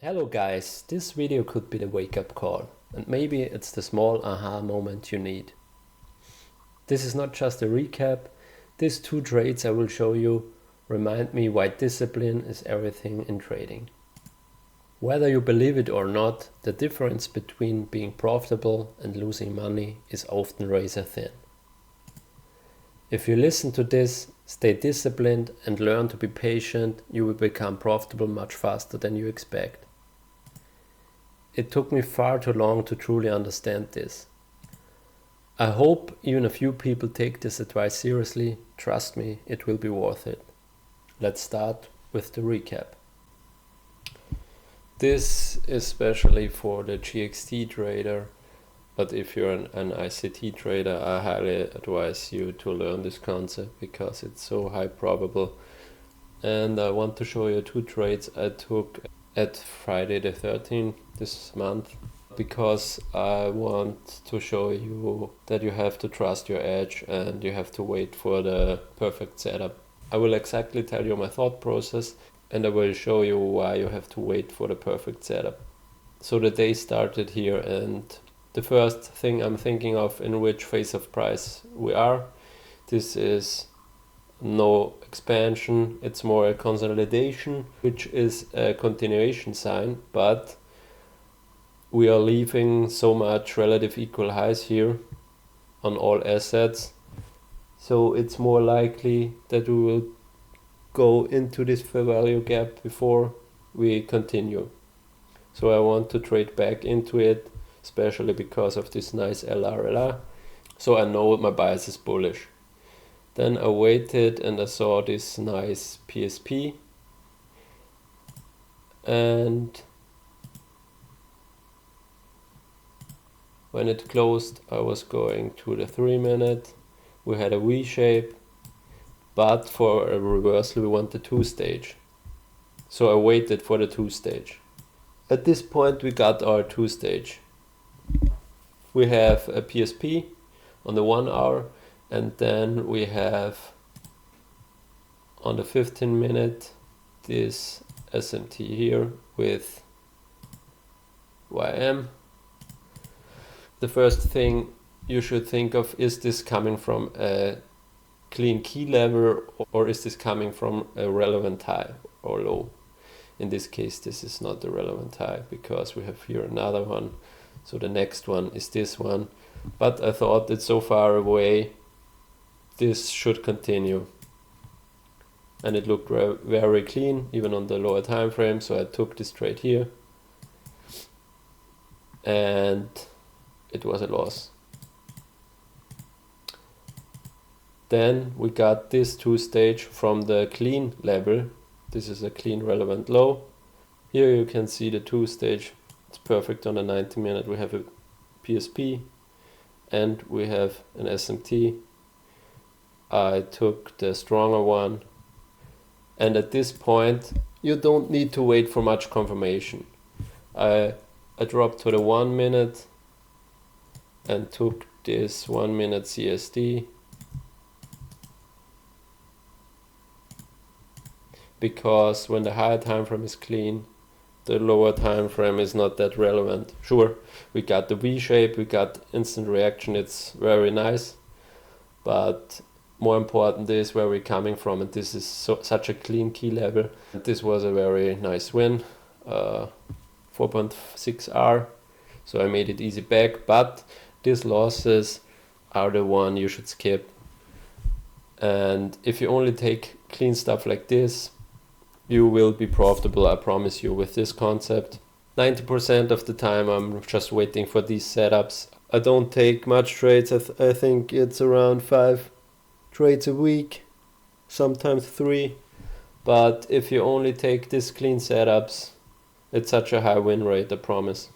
Hello guys, this video could be the wake-up call, and maybe it's the small aha moment you need. This is not just a recap, these 2 trades I will show you remind me why discipline is everything in trading. Whether you believe it or not, the difference between being profitable and losing money is often razor thin. If you listen to this, stay disciplined and learn to be patient, you will become profitable much faster than you expect. It took me far too long to truly understand this. I hope even a few people take this advice seriously. Trust me, it will be worth it. Let's start with the recap. This is especially for the GxT trader, but if you're an ICT trader, I highly advise you to learn this concept because it's so high probable. And I want to show you 2 trades I took at Friday the 13th this month, because I want to show you that you have to trust your edge and you have to wait for the perfect setup. I will exactly tell you my thought process and I will show you why you have to wait for the perfect setup. So the day started here, and the first thing I'm thinking of in which phase of price we are. This is no expansion, it's more a consolidation, which is a continuation sign, but we are leaving so much relative equal highs here on all assets, so it's more likely that we will go into this fair value gap before we continue. So I want to trade back into it, especially because of this nice LRLR, so I know my bias is bullish. Then I waited and I saw this nice PSP, and when it closed I was going to the 3-minute. We had a V shape, but for a reversal we want the 2-stage. So I waited for the 2-stage. At this point we got our 2-stage. We have a PSP on the 1 hour, and then we have on the 15-minute this SMT here with YM. The first thing you should think of, is this coming from a clean key level or is this coming from a relevant high or low? In this case this is not the relevant high because we have here another one, so the next one is this one, but I thought it's so far away this should continue, and it looked very clean even on the lower time frame, so I took this trade here and it was a loss. Then we got this 2-stage from the clean level. This is a clean relevant low. Here you can see the 2-stage, it's perfect on the 90-minute. We have a PSP and we have an SMT. I took the stronger one, and at this point you don't need to wait for much confirmation. I dropped to the 1-minute and took this 1-minute CSD because when the higher time frame is clean, the lower time frame is not that relevant. Sure, we got the V shape, we got instant reaction, it's very nice, but more important is where we're coming from, and this is such a clean key level. This was a very nice win, 4.6R, so I made it easy back, but these losses are the one you should skip. And if you only take clean stuff like this, you will be profitable, I promise you, with this concept. 90% of the time I'm just waiting for these setups. I don't take much trades. I think it's around 5 trades a week, sometimes 3, but if you only take these clean setups, it's such a high win rate, I promise.